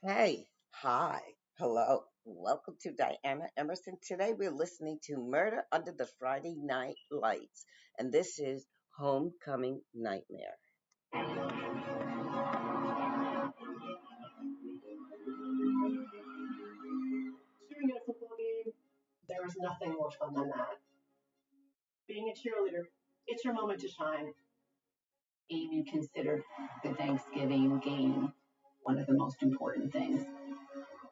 Hey, hi, hello, welcome to Diana Emerson. Today we're listening to Murder Under the Friday Night Lights, and this is Homecoming Nightmare. Cheering at a football game, there is nothing more fun than that. Being a cheerleader, it's your moment to shine. Amy considered the Thanksgiving game one of the most important things.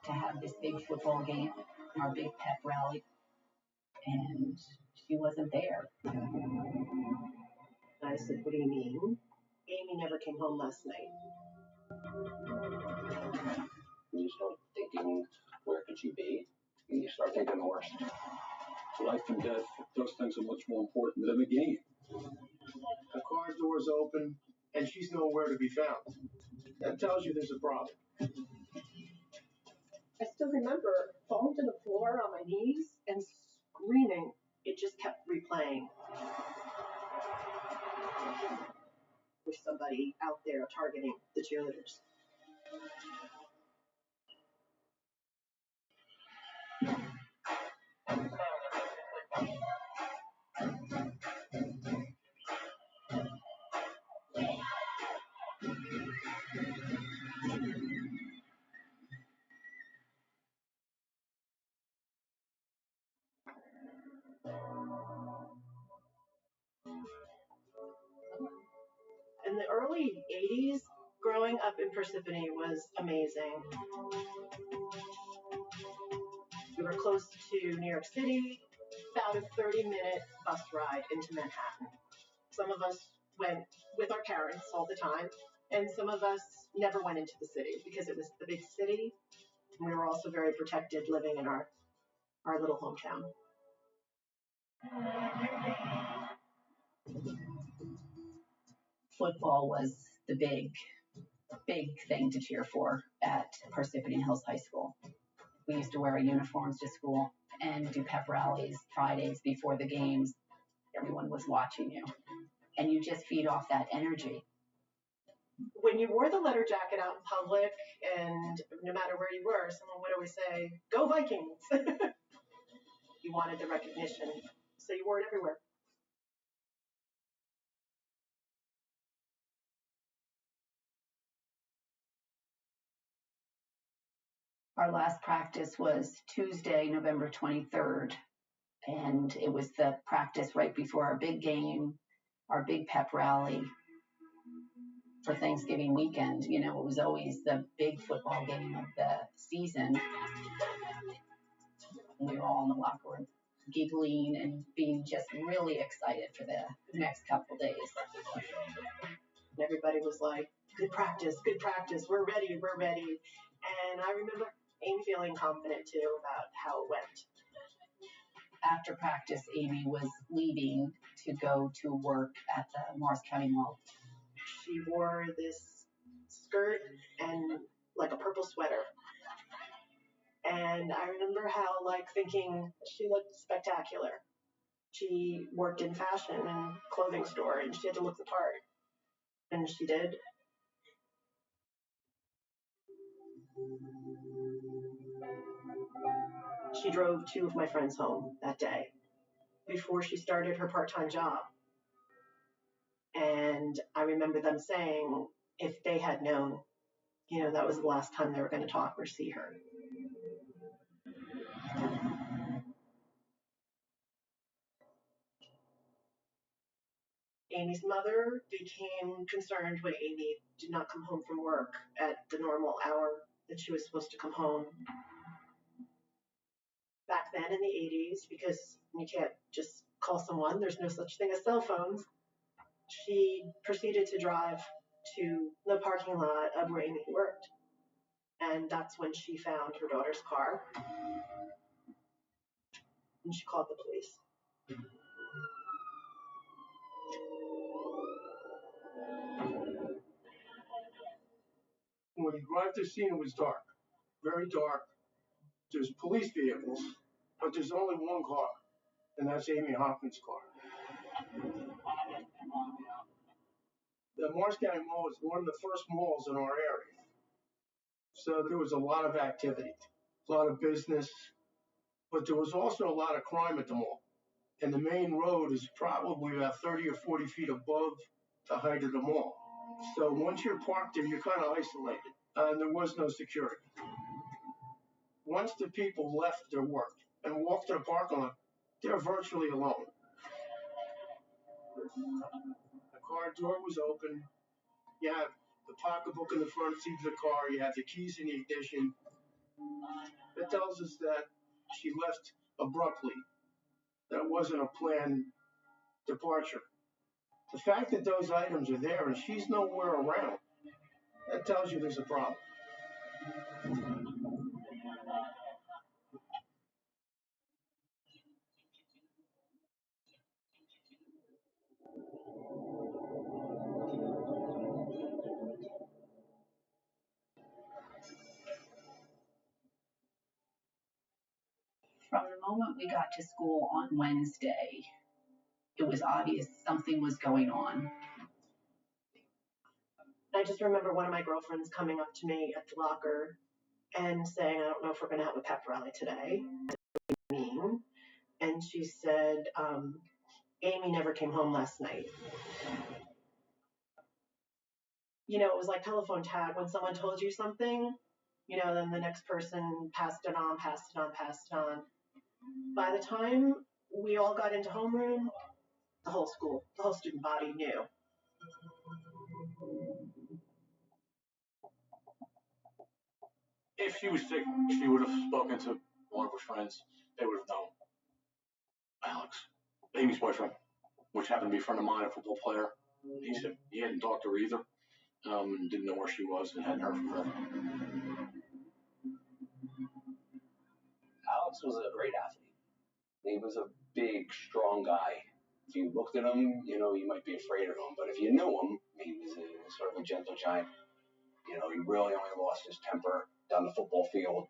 To have this big football game, our big pep rally, and she wasn't there. I said, "What do you mean?" Amy never came home last night. You start thinking, where could she be? And you start thinking the worst. Life and death, those things are much more important than the game. The car door's open, and she's nowhere to be found. That tells you there's a problem. I still remember falling to the floor on my knees and screaming. It just kept replaying. There's somebody out there targeting the cheerleaders. In the early 80s, growing up in Parsippany was amazing. We were close to New York City, about a 30-minute bus ride into Manhattan. Some of us went with our parents all the time, and some of us never went into the city because it was the big city. We were also very protected living in our little hometown. Football was the big thing to cheer for at Parsippany Hills High School. We used to wear our uniforms to school and do pep rallies Fridays before the games. Everyone was watching you, and you just feed off that energy. When you wore the letter jacket out in public, and no matter where you were, someone would always say, "Go Vikings!" You wanted the recognition, so you wore it everywhere. Our last practice was Tuesday, November 23rd, and it was the practice right before our big game, our big pep rally for Thanksgiving weekend. You know, it was always the big football game of the season. We were all in the locker room giggling and being just really excited for the next couple days. And everybody was like, good practice, we're ready, we're ready. And I remember Amy feeling confident too about how it went. After practice, Amy was leaving to go to work at the Morris County Mall. She wore this skirt and like a purple sweater. And I remember how like thinking she looked spectacular. She worked in fashion and clothing store and she had to look the part. And she did. She drove two of my friends home that day before she started her part-time job. And I remember them saying if they had known, that was the last time they were going to talk or see her. Amy's mother became concerned when Amy did not come home from work at the normal hour that she was supposed to come home. Back then in the 80s, because you can't just call someone, there's no such thing as cell phones, she proceeded to drive to the parking lot of where Amy worked. And that's when she found her daughter's car. And she called the police. When you drive to the scene, it was dark, very dark. There's police vehicles, but there's only one car, and that's Amy Hoffman's car. The Morris County Mall is one of the first malls in our area. So there was a lot of activity, a lot of business, but there was also a lot of crime at the mall. And the main road is probably about 30 or 40 feet above the height of the mall. So once you're parked there, you're kind of isolated. And there was no security. Once the people left their work and walked to the parking lot, they're virtually alone. The car door was open. You have the pocketbook in the front seat of the car. You have the keys in the ignition. It tells us that she left abruptly. That wasn't a planned departure. The fact that those items are there and she's nowhere around, that tells you there's a problem. From the moment we got to school on Wednesday, it was obvious something was going on. I just remember one of my girlfriends coming up to me at the locker and saying, I don't know if we're going to have a pep rally today. Mean. And she said, Amy never came home last night. You know, it was like telephone tag. When someone told you something, you know, then the next person passed it on. By the time we all got into homeroom, the whole student body knew. If she was sick, she would have spoken to one of her friends. They would have known. Alex, Amy's boyfriend, which happened to be a friend of mine, a football player. He said he hadn't talked to her either. Didn't know where she was and hadn't heard from her. Alex was a great athlete. He was a big, strong guy. If you looked at him, you know, you might be afraid of him. But if you knew him, he was sort of a gentle giant. You know, he really only lost his temper down the football field.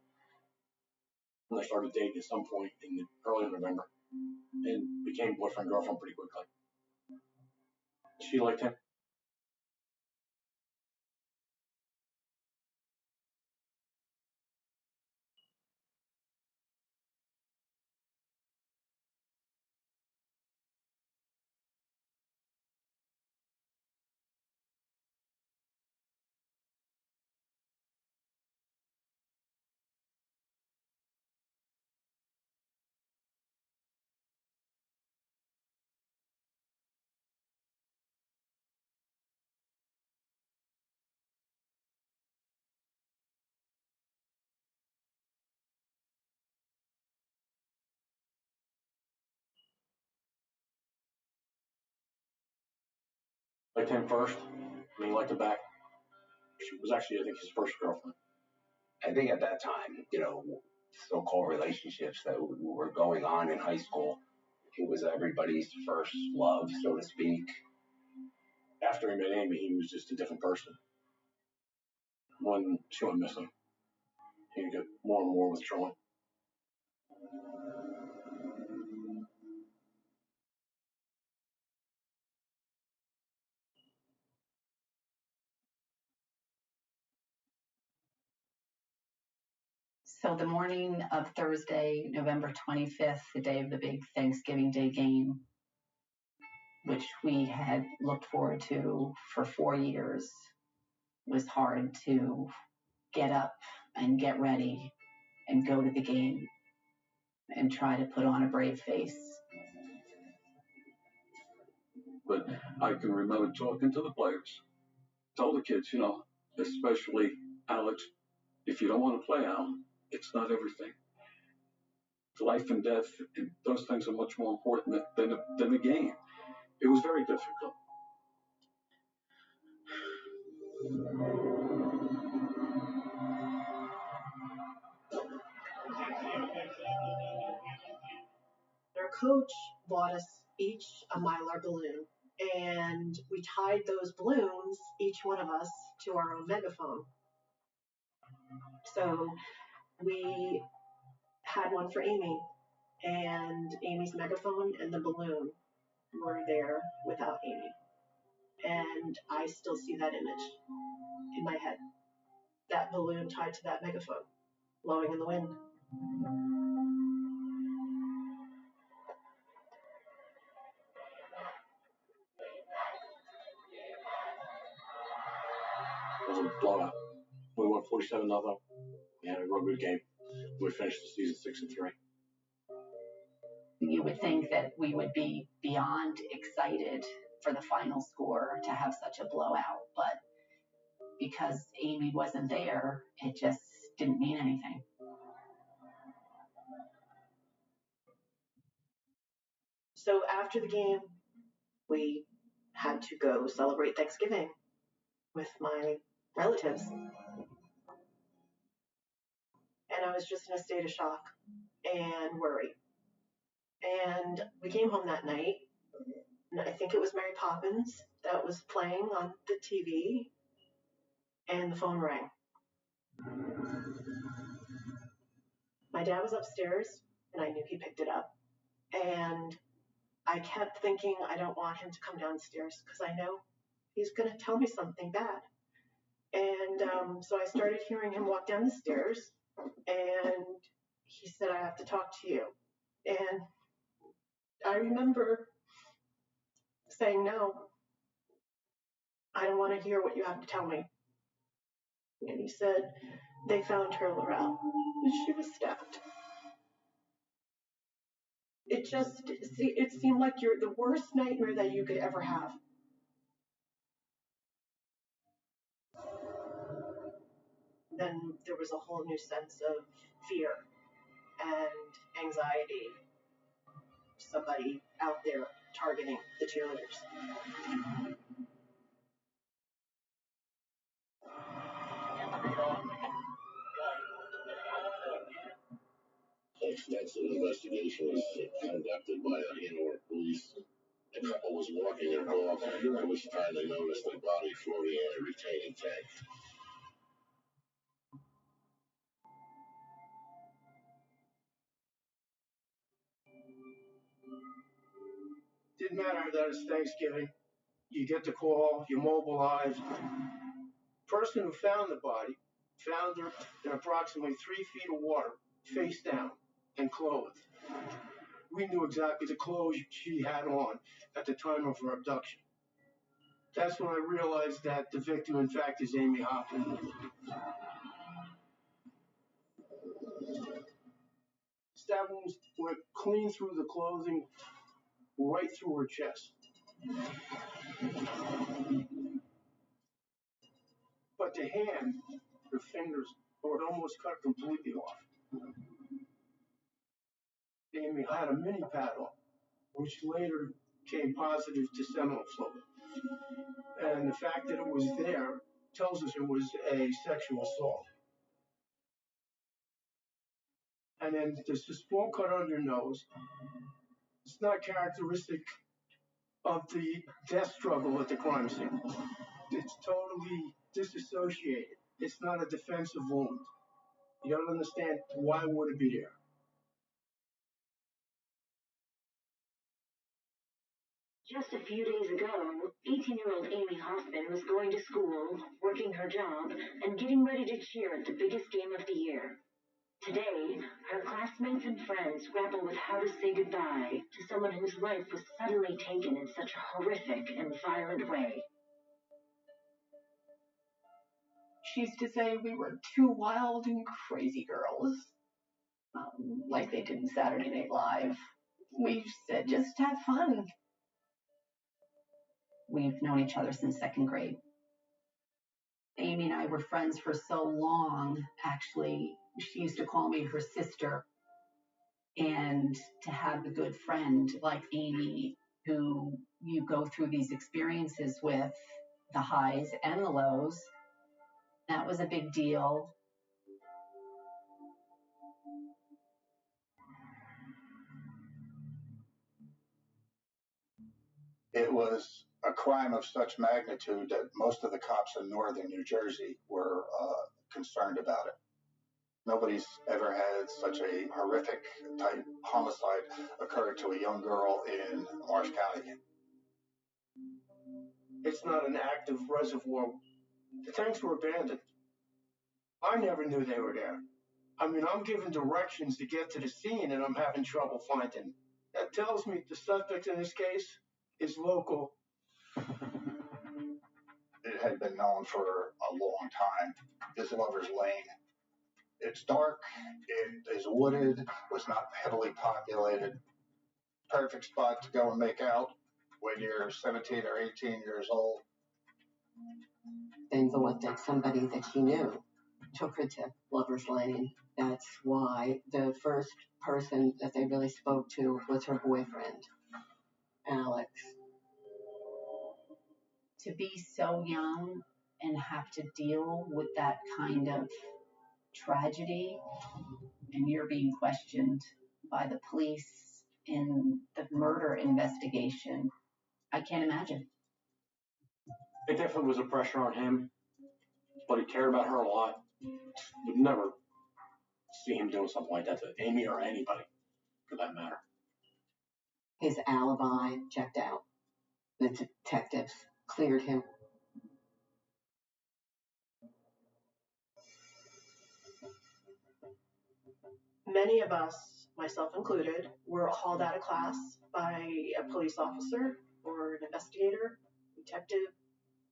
And they started dating at some point in early November and became boyfriend girlfriend pretty quickly. She liked him. Liked him first, and he liked her back. She was actually, I think, his first girlfriend. I think at that time, you know, so-called relationships that were going on in high school, it was everybody's first love, so to speak. After he met Amy, he was just a different person. When she went missing, he got more and more withdrawn. So the morning of Thursday, November 25th, the day of the big Thanksgiving Day game, which we had looked forward to for 4 years, was hard to get up and get ready and go to the game and try to put on a brave face. But I can remember talking to the players, told the kids, you know, especially Alex, if you don't want to play out, it's not everything. Life and death, and those things are much more important than the game. It was very difficult. Our coach bought us each a Mylar balloon, and we tied those balloons, each one of us, to our own megaphone. So we had one for Amy, and Amy's megaphone and the balloon were there without Amy. And I still see that image in my head. that balloon tied to that megaphone, blowing in the wind. It was a blowout. We won 47-0. We had a real good game. We finished the season 6-3. You would think that we would be beyond excited for the final score to have such a blowout, but because Amy wasn't there, it just didn't mean anything. So after the game, we had to go celebrate Thanksgiving with my relatives. And I was just in a state of shock and worry. And we came home that night, and I think it was Mary Poppins that was playing on the TV, and the phone rang. My dad was upstairs, and I knew he picked it up. And I kept thinking, I don't want him to come downstairs because I know he's going to tell me something bad. And so I started hearing him walk down the stairs, and he said, I have to talk to you. And I remember saying, no, I don't want to hear what you have to tell me. And he said, they found her, Laurel. She was stabbed. It seemed like you're the worst nightmare that you could ever have. Then there was a whole new sense of fear and anxiety. Somebody out there targeting the cheerleaders. An extensive investigation was conducted by the Hanover police. The couple was walking their dog, at which time they noticed a body floating in a retaining tank. Didn't matter that it's Thanksgiving. You get the call, you mobilize. Person who found the body found her in approximately 3 feet of water, face down, and clothed. We knew exactly the clothes she had on at the time of her abduction. That's when I realized that the victim, in fact, is Amy Hoffman. Stab wounds went clean through the clothing, right through her chest. But the hand, her fingers, were almost cut completely off. Amy had a mini paddle, which later came positive to seminal fluid. And the fact that it was there tells us it was a sexual assault. And then there's this small cut on your nose. It's not characteristic of the death struggle at the crime scene. It's totally disassociated. It's not a defensive wound. You don't understand why would it be there. Just a few days ago, 18-year-old Amy Hoffman was going to school, working her job, and getting ready to cheer at the biggest game of the year. Today, her classmates and friends grapple with how to say goodbye to someone whose life was suddenly taken in such a horrific and violent way. She used to say we were two wild and crazy girls, like they did in Saturday Night Live. We said, just have fun. We've known each other since second grade. Amy and I were friends for so long, actually, she used to call me her sister. And to have a good friend like Amy, who you go through these experiences with, the highs and the lows, that was a big deal. It was a crime of such magnitude that most of the cops in northern New Jersey were concerned about it. Nobody's ever had such a horrific type homicide occur to a young girl in Marsh County. It's not an active reservoir. The tanks were abandoned. I never knew they were there. I mean, I'm given directions to get to the scene and I'm having trouble finding. That tells me the suspect in this case is local. It had been known for a long time. This Lover's Lane. It's dark, it is wooded, was not heavily populated. Perfect spot to go and make out when you're 17 or 18 years old. They thought that somebody that she knew took her to Lover's Lane. That's why the first person that they really spoke to was her boyfriend, Alex. To be so young and have to deal with that kind of tragedy, and you're being questioned by the police in the murder investigation, I can't imagine. It definitely was a pressure on him, but he cared about her a lot. Would never see him doing something like that to Amy or anybody, for that matter. His alibi checked out. The detectives cleared him. Many of us, myself included, were hauled out of class by a police officer or an investigator, detective.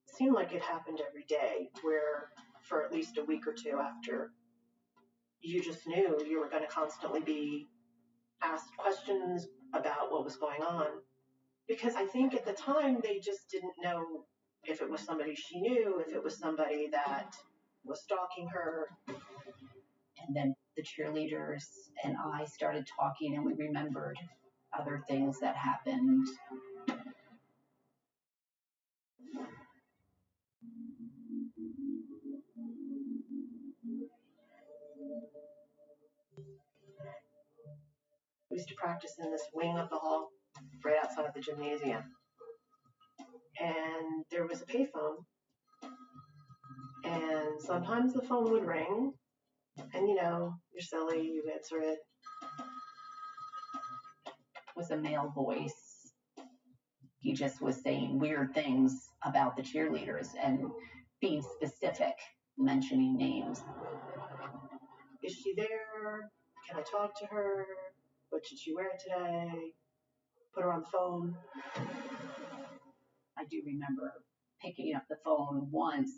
It seemed like it happened every day, where for at least a week or two after, you just knew you were going to constantly be asked questions about what was going on. Because I think at the time they just didn't know if it was somebody she knew, if it was somebody that was stalking her. And then the cheerleaders and I started talking, and we remembered other things that happened. We used to practice in this wing of the hall right outside of the gymnasium. And there was a payphone. And sometimes the phone would ring. And you know, you're silly, you answer it. It was a male voice. He just was saying weird things about the cheerleaders and being specific, mentioning names. Is she there? Can I talk to her? What did she wear today? Put her on the phone. I do remember picking up the phone once,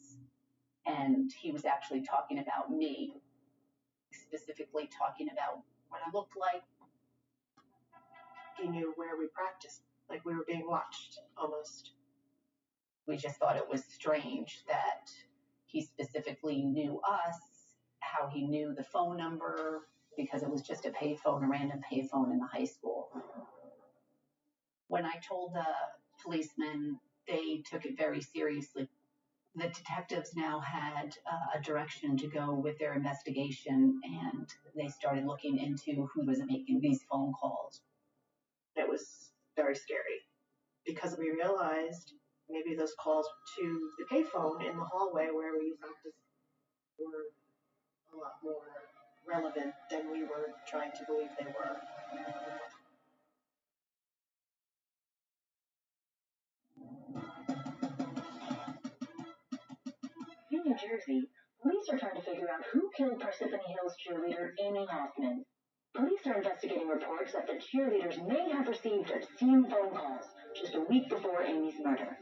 and he was actually talking about me, specifically talking about what I looked like. He knew where we practiced, like we were being watched, almost. We just thought it was strange that he specifically knew us, how he knew the phone number, because it was just a payphone, a random payphone in the high school. When I told the policemen, they took it very seriously. The detectives now had a direction to go with their investigation, and they started looking into who was making these phone calls. It was very scary because we realized maybe those calls to the payphone in the hallway where we practiced were a lot more relevant than we were trying to believe they were. In New Jersey, police are trying to figure out who killed Parsippany Hills cheerleader Amy Hoffman. Police are investigating reports that the cheerleaders may have received obscene phone calls just a week before Amy's murder.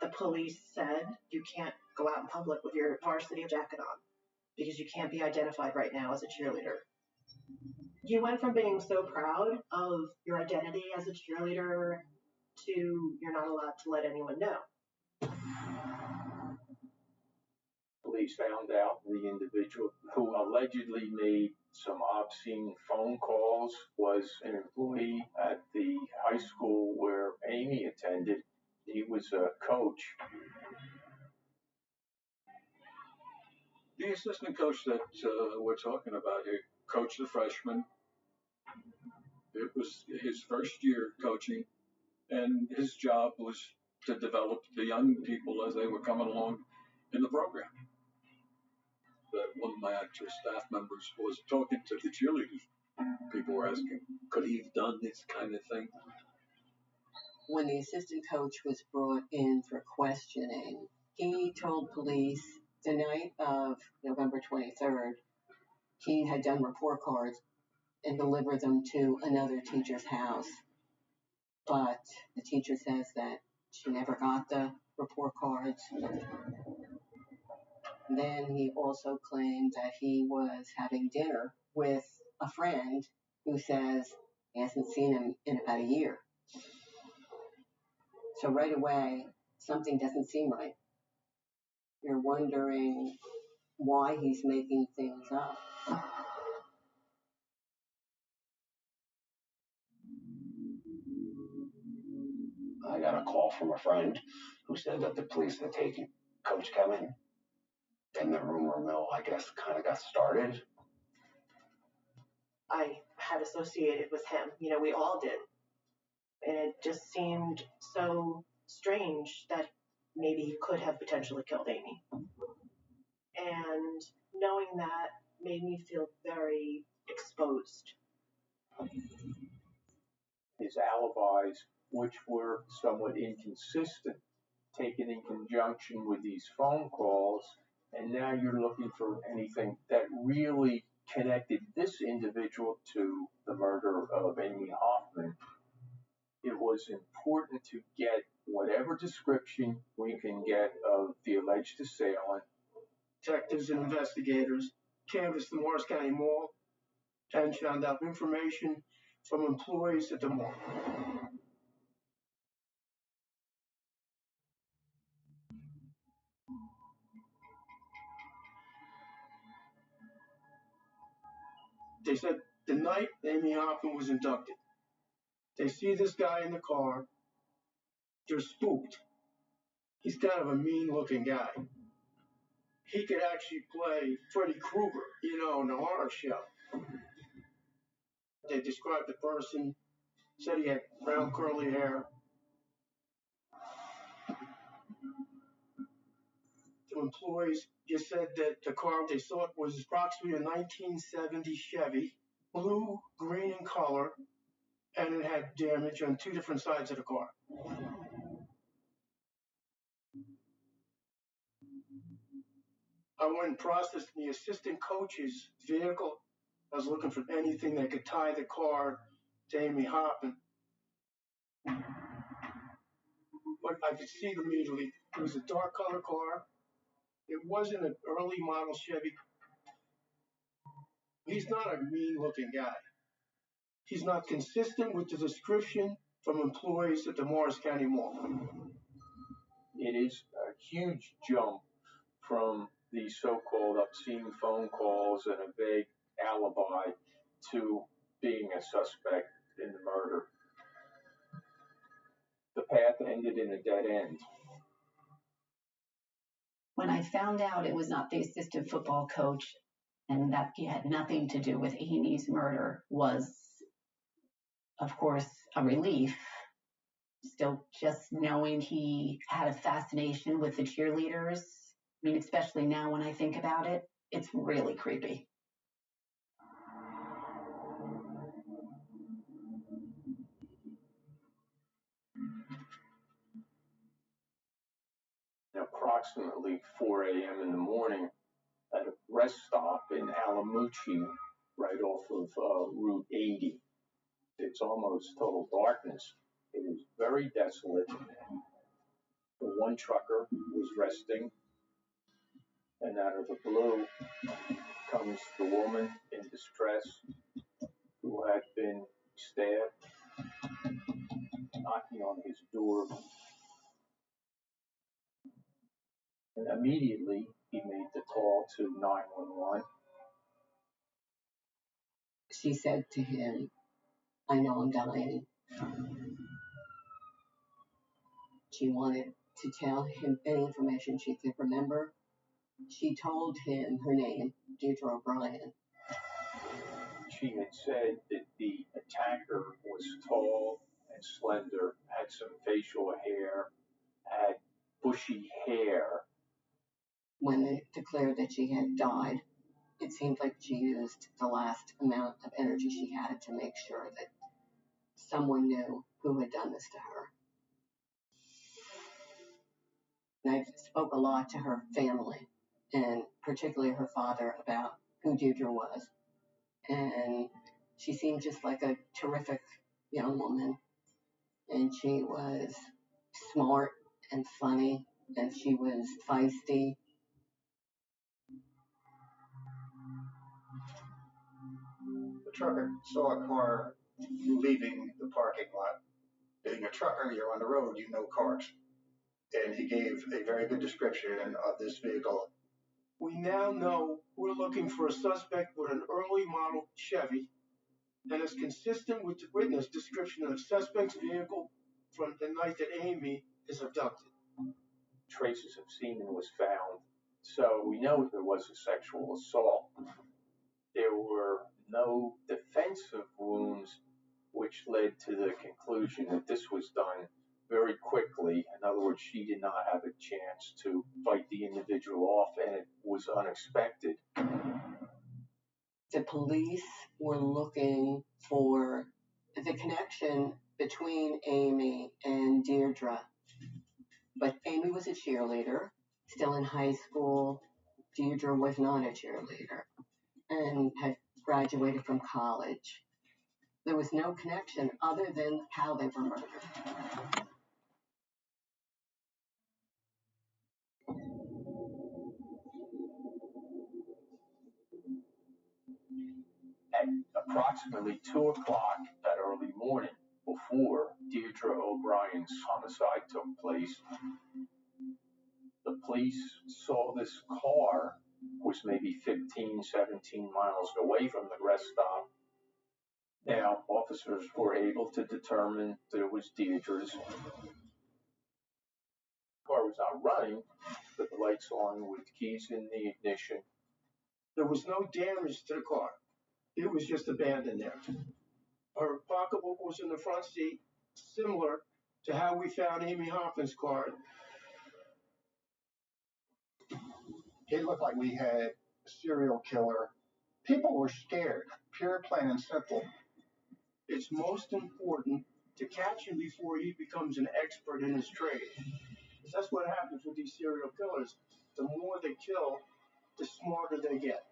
The police said you can't go out in public with your varsity jacket on because you can't be identified right now as a cheerleader. You went from being so proud of your identity as a cheerleader to you're not allowed to let anyone know. Police found out the individual who allegedly made some obscene phone calls was an employee at the high school where Amy attended. He was a coach. The assistant coach that we're talking about here coached the freshmen. It was his first year coaching, and his job was to develop the young people as they were coming along in the program. That one of my actor staff members was talking to the cheerleaders. People were asking, could he have done this kind of thing? When the assistant coach was brought in for questioning, he told police The night of November 23rd, he had done report cards and delivered them to another teacher's house. But the teacher says that she never got the report cards. Then he also claimed that he was having dinner with a friend who says he hasn't seen him in about a year. So right away, something doesn't seem right. You're wondering why he's making things up. I got a call from a friend who said that the police had taken Coach Kevin. Then the rumor mill, I guess, kind of got started. I had associated with him. We all did. And it just seemed so strange that maybe he could have potentially killed Amy. And knowing that made me feel very exposed. His alibis, which were somewhat inconsistent, taken in conjunction with these phone calls, and now you're looking for anything that really connected this individual to the murder of Amy Hoffman. It was important to get whatever description we can get of the alleged assailant. Detectives and investigators canvassed the Morris County Mall and found out information from employees at the mall. They said the night Amy Hoffman was inducted, they see this guy in the car. They're spooked. He's kind of a mean-looking guy. He could actually play Freddy Krueger, in the horror show. They described the person, said he had brown curly hair. The employees just said that the car they saw was approximately a 1970 Chevy, blue, green in color, and it had damage on two different sides of the car. I went and processed the assistant coach's vehicle. I was looking for anything that could tie the car to Amy Hoffman. But I could see it immediately. It was a dark color car. It wasn't an early model Chevy. He's not a mean looking guy. He's not consistent with the description from employees at the Morris County Mall. It is a huge jump from the so-called obscene phone calls and a vague alibi to being a suspect in the murder. The path ended in a dead end. When I found out it was not the assistant football coach and that he had nothing to do with Amy's murder was, of course, a relief. Still, just knowing he had a fascination with the cheerleaders, I mean, especially now when I think about it, it's really creepy. Approximately 4 a.m. in the morning at a rest stop in Alamucci, right off of Route 80. It's almost total darkness. It is very desolate. The one trucker was resting, and out of the blue comes the woman in distress who had been stabbed, knocking on his door. And immediately he made the call to 911. She said to him, "I know I'm dying." She wanted to tell him any information she could remember. She told him her name, Deirdre O'Brien. She had said that the attacker was tall and slender, had some facial hair, had bushy hair. When they declared that she had died, it seemed like she used the last amount of energy she had to make sure that someone knew who had done this to her. And I spoke a lot to her family, and particularly her father, about who Deirdre was. And she seemed just like a terrific young woman. And she was smart and funny, and she was feisty. The trucker saw a car leaving the parking lot. Being a trucker, you're on the road, you know cars. And he gave a very good description of this vehicle. We now know we're looking for a suspect with an early model Chevy, and it's consistent with the witness description of the suspect's vehicle from the night that Amy is abducted. Traces of semen was found, so we know there was a sexual assault. There were no defensive wounds, which led to the conclusion that this was done very quickly. In other words, she did not have a chance to fight the individual off, and it was unexpected. The police were looking for the connection between Amy and Deirdre. But Amy was a cheerleader, still in high school. Deirdre was not a cheerleader and had graduated from college. There was no connection other than how they were murdered. At approximately 2 o'clock that early morning, before Deirdre O'Brien's homicide took place, the police saw this car was maybe 15, 17 miles away from the rest stop. Now, officers were able to determine that it was Deirdre's. The car was not running, but the lights on with keys in the ignition. There was no damage to the car. It was just abandoned there. Her pocketbook was in the front seat, similar to how we found Amy Hoffman's car. It looked like we had a serial killer. People were scared, pure, plain, and simple. It's most important to catch him before he becomes an expert in his trade. Because that's what happens with these serial killers. The more they kill, the smarter they get.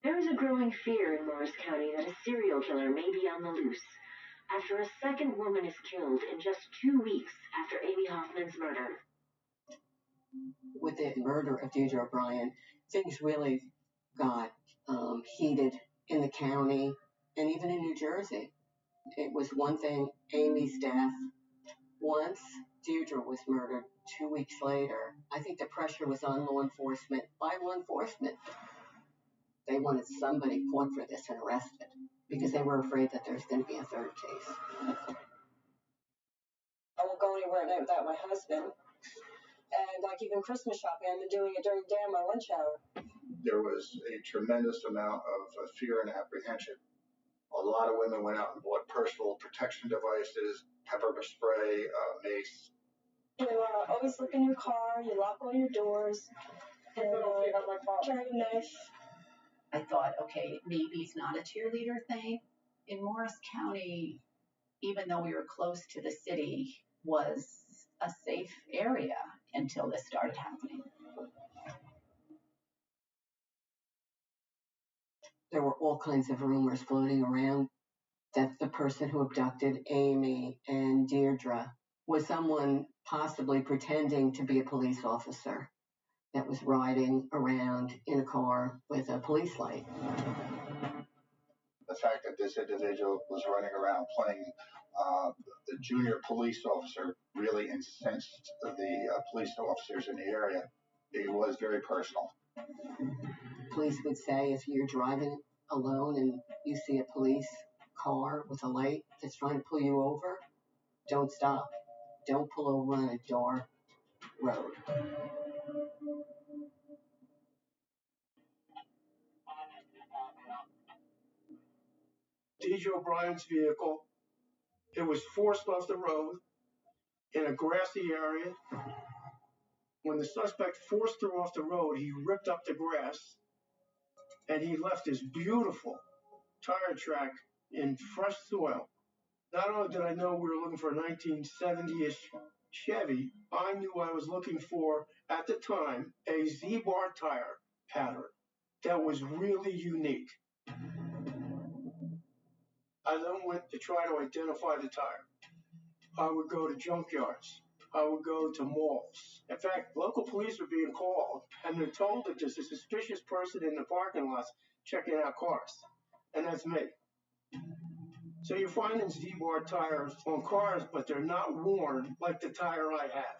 There is a growing fear in Morris County that a serial killer may be on the loose after a second woman is killed in just 2 weeks after Amy Hoffman's murder. With the murder of Deirdre O'Brien, things really got heated in the county and even in New Jersey. It was one thing, Amy's death. Once Deirdre was murdered, 2 weeks later, I think the pressure was on law enforcement. By law enforcement, they wanted somebody caught for this and arrested because they were afraid that there's going to be a third case. I won't go anywhere at night without my husband. And like even Christmas shopping, I've been doing it during the day on my lunch hour. There was a tremendous amount of fear and apprehension. A lot of women went out and bought personal protection devices, pepper spray, mace. You always look in your car, you lock all your doors, and carry a knife. I thought, okay, maybe it's not a cheerleader thing. In Morris County, even though we were close to the city, was a safe area until this started happening. There were all kinds of rumors floating around that the person who abducted Amy and Deirdre was someone possibly pretending to be a police officer that was riding around in a car with a police light. The fact that this individual was running around playing the junior police officer really incensed the police officers in the area. It was very personal. Police would say if you're driving alone and you see a police car with a light that's trying to pull you over, don't stop. Don't pull over on a dark road. Deirdre O'Brien's vehicle, it was forced off the road in a grassy area. When the suspect forced her off the road, he ripped up the grass and he left his beautiful tire track in fresh soil. Not only did I know we were looking for a 1970-ish Chevy, I knew I was looking for, at the time, a Z-bar tire pattern that was really unique. I then went to try to identify the tire. I would go to junkyards. I would go to malls. In fact, local police were being called, and they're told that there's a suspicious person in the parking lots checking out cars. And that's me. So you're finding Z-bar tires on cars, but they're not worn like the tire I have.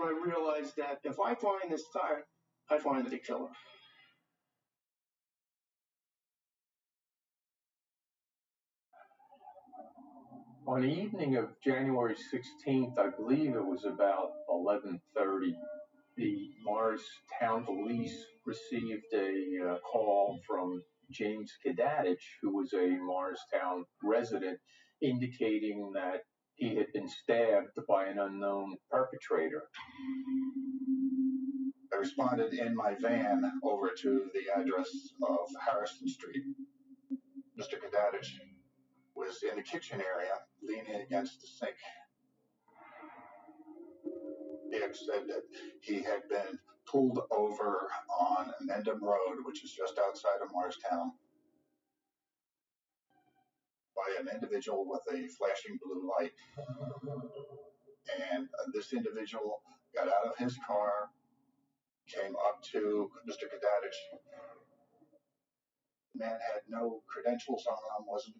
I realized that if I find this tire, I find the killer. On the evening of January 16th, I believe it was about 11:30, the Morristown Police received a call from James Kadadich, who was a Morristown resident, indicating that he had been stabbed by an unknown perpetrator. I responded in my van over to the address of Harrison Street. Mr. Kadadich was in the kitchen area, leaning against the sink. He had said that he had been pulled over on Mendham Road, which is just outside of Morristown, by an individual with a flashing blue light. And this individual got out of his car, came up to Mr. Kadadich. The man had no credentials on him, wasn't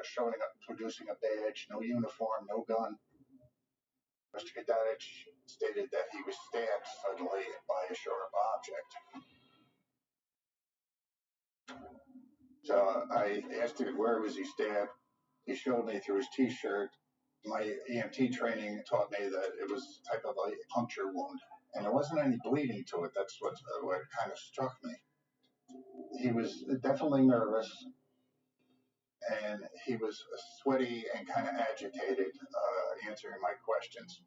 showing up, producing a badge, no uniform, no gun. Mr. Kadadich stated that he was stabbed suddenly by a sharp object. So I asked him where was he stabbed. He showed me through his T-shirt. My EMT training taught me that it was a type of a puncture wound, and there wasn't any bleeding to it. That's what kind of struck me. He was definitely nervous, and he was sweaty and kind of agitated, answering my questions.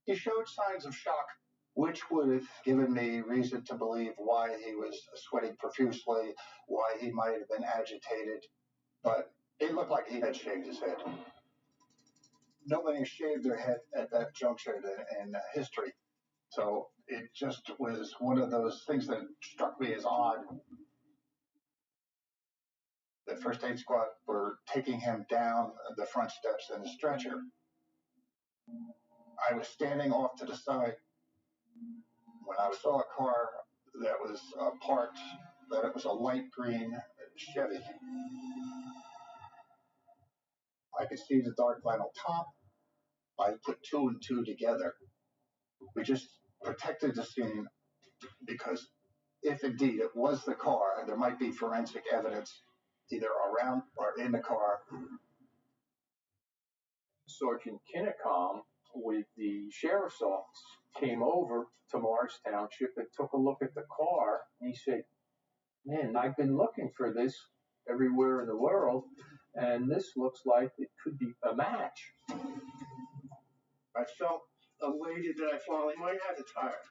He showed signs of shock, which would have given me reason to believe why he was sweating profusely, why he might have been agitated, but it looked like he had shaved his head. Nobody shaved their head at that juncture in history. So it just was one of those things that struck me as odd. The first aid squad were taking him down the front steps in a stretcher. I was standing off to the side when I saw a car that was parked, that it was a light green Chevy. I could see the dark vinyl top. I put two and two together. We just protected the scene because if indeed it was the car, there might be forensic evidence either around or in the car. Sergeant Kinnecom with the sheriff's office came over to Morris Township and took a look at the car. And he said, man, I've been looking for this everywhere in the world, and this looks like it could be a match. I felt elated that I finally might have the tire.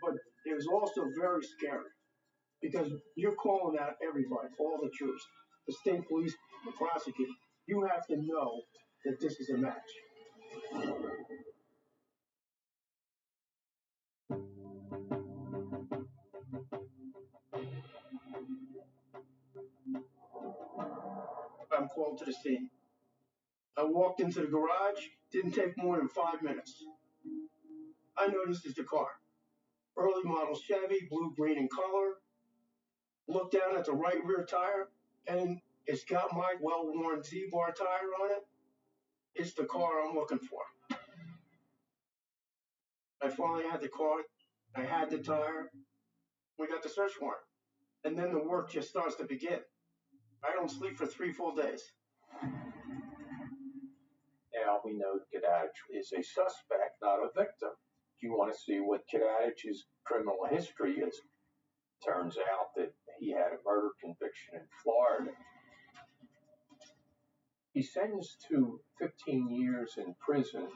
But it was also very scary because you're calling out everybody, all the troops, the state police, the prosecutor. You have to know that this is a match. I'm called to the scene. I walked into the garage, didn't take more than 5 minutes. I know this is the car. Early model Chevy, blue, green in color. Look down at the right rear tire, and it's got my well-worn Z-bar tire on it. It's the car I'm looking for. I finally had the car. I had the tire. We got the search warrant. And then the work just starts to begin. I don't sleep for 3 full days. Now we know Kadadich is a suspect, not a victim. Do you want to see what Kadadich's criminal history is? Turns out that he had a murder conviction in Florida. He's sentenced to 15 years in prison.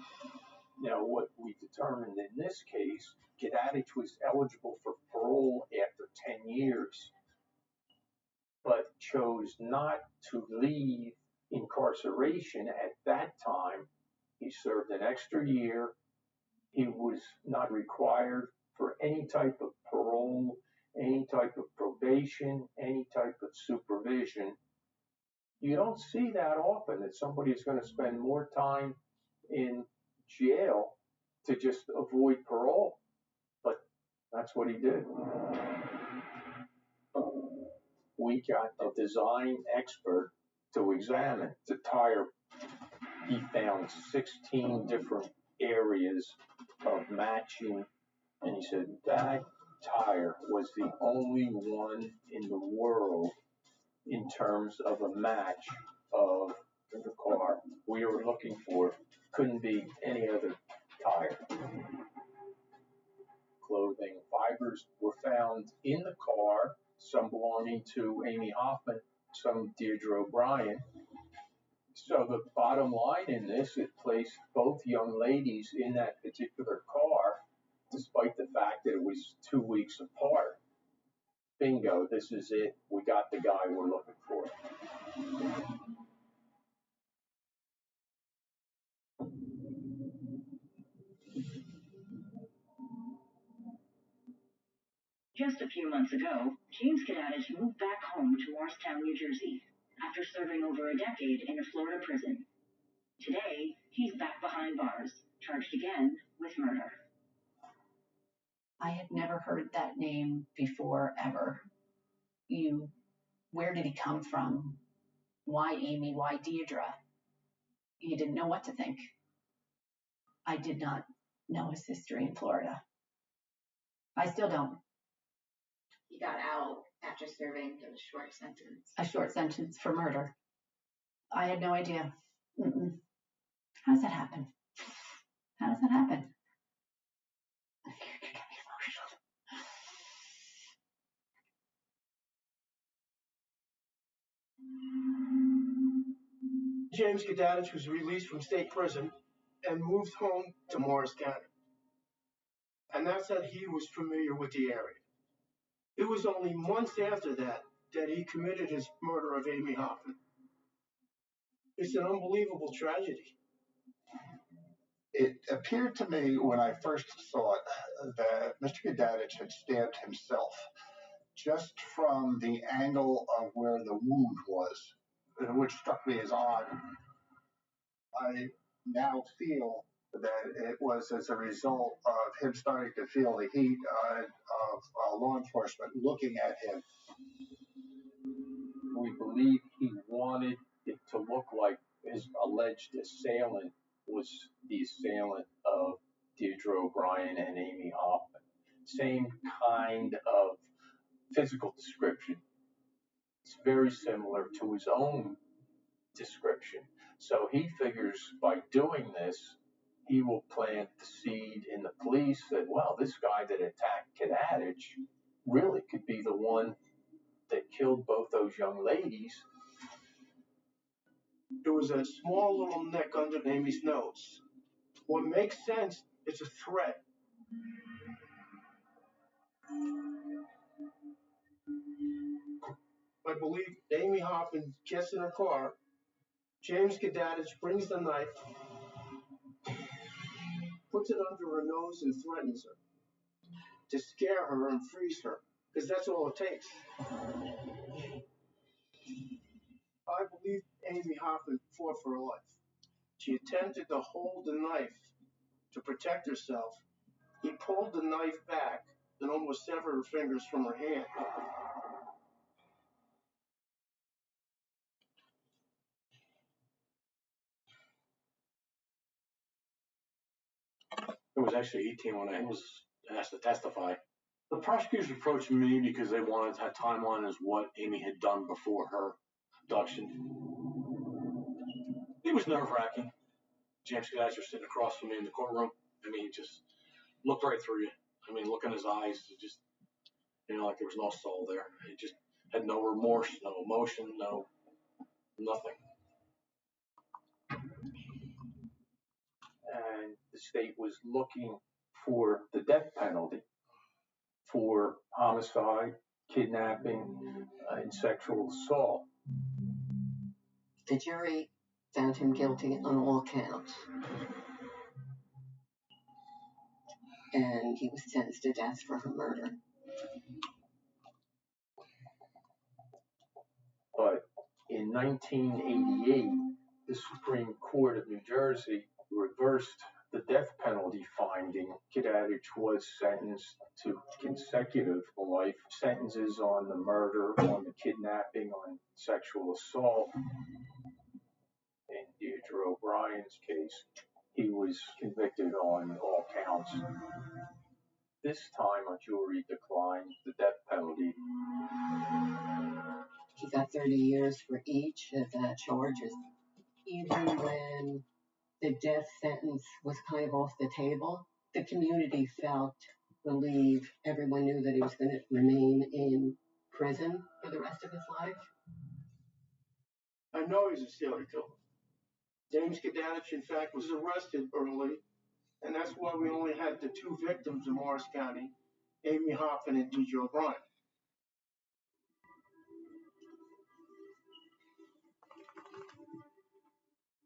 Now, what we determined in this case, Kadadich was eligible for parole after 10 years. but chose not to leave incarceration at that time. He served an extra year. He was not required for any type of parole, any type of probation, any type of supervision. You don't see that often, that somebody is going to spend more time in jail to just avoid parole. But that's what he did. We got a design expert to examine the tire. He found 16 different areas of matching, and he said that tire was the only one in the world in terms of a match of the car we were looking for. Couldn't be any other tire. Clothing fibers were found in the car, some belonging to Amy Hoffman, some Deirdre O'Brien. So the bottom line in this, it placed both young ladies in that particular car, despite the fact that it was 2 weeks apart. Bingo, this is it. We got the guy we're looking for. Just a few months ago, James Kadadich moved back home to Morristown, New Jersey, after serving over a decade in a Florida prison. Today, he's back behind bars, charged again with murder. I had never heard that name before, ever. Where did he come from? Why Amy? Why Deirdre? You didn't know what to think. I did not know his history in Florida. I still don't. He got out after serving a short sentence. A short sentence for murder. I had no idea. How does that happen? How does that happen? You get me emotional. James Kadadich was released from state prison and moved home to Morris County. And that said he was familiar with the area. It was only months after that he committed his murder of Amy Hoffman. It's an unbelievable tragedy. It appeared to me when I first saw it that Mr. Kadadich had stabbed himself just from the angle of where the wound was, which struck me as odd. I now feel that it was as a result of him starting to feel the heat of law enforcement looking at him. We believe he wanted it to look like his alleged assailant was the assailant of Deirdre O'Brien and Amy Hoffman. Same kind of physical description. It's very similar to his own description. So he figures by doing this, he will plant the seed in the police that, well, this guy that attacked Kadadich really could be the one that killed both those young ladies. There was a small little nick under Amy's nose. What makes sense is a threat. I believe Amy Hoffman gets in her car. James Kadadich brings the knife, puts it under her nose and threatens her to scare her and freeze her, because that's all it takes. I believe Amy Hoffman fought for her life. She attempted to hold the knife to protect herself. He pulled the knife back and almost severed her fingers from her hand. It was actually 18 when I was asked to testify. The prosecutors approached me because they wanted a timeline as what Amy had done before her abduction. It was nerve-wracking. James Kadadich was sitting across from me in the courtroom. I mean, he just looked right through you. I mean, look in his eyes, just, like there was no soul there. He just had no remorse, no emotion, no nothing. And the state was looking for the death penalty for homicide kidnapping, and sexual assault. The jury found him guilty on all counts, and he was sentenced to death for her murder. But in 1988, the Supreme Court of New Jersey reversed the death penalty finding. Kidadich was sentenced to consecutive life sentences on the murder, on the kidnapping, on sexual assault. In Deirdre O'Brien's case, he was convicted on all counts. This time, a jury declined the death penalty. He got 30 years for each of the charges. Even when the death sentence was kind of off the table, the community felt relieved. Everyone knew that he was going to remain in prison for the rest of his life. I know he's a serial killer. James Kidadich, in fact, was arrested early, and that's why we only had the two victims in Morris County, Amy Hoffman and Deirdre O'Brien.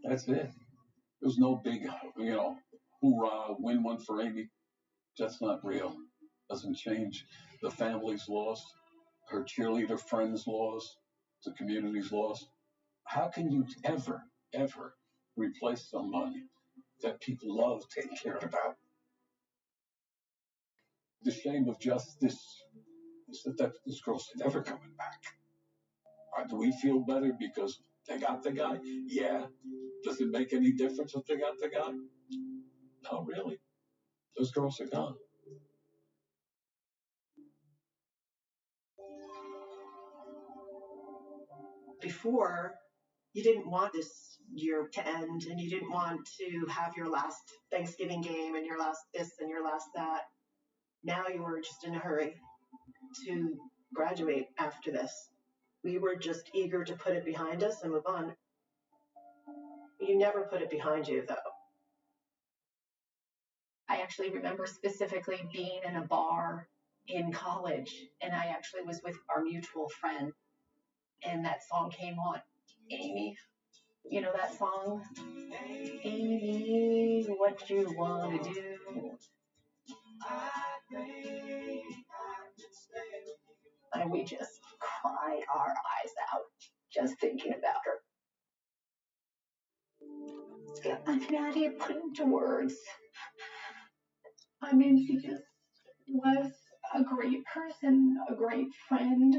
That's it. There's no big, hoorah, win one for Amy. That's not real. Doesn't change the family's loss, her cheerleader friends' loss, the community's loss. How can you ever replace somebody that people love, take care about? The shame of justice is that this girl's never coming back. Do we feel better because they got the guy? Yeah. Does it make any difference if they got the guy? No, really. Those girls are gone. Before, you didn't want this year to end, and you didn't want to have your last Thanksgiving game and your last this and your last that. Now you were just in a hurry to graduate after this. We were just eager to put it behind us and move on. You never put it behind you, though. I actually remember specifically being in a bar in college, and I actually was with our mutual friend, and that song came on. Amy, you know that song? Amy, what you want to do? And we just cried our eyes out just thinking about her. I mean, how do you put it into words? I mean, she just was a great person, a great friend.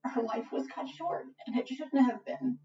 Her life was cut short, and it shouldn't have been.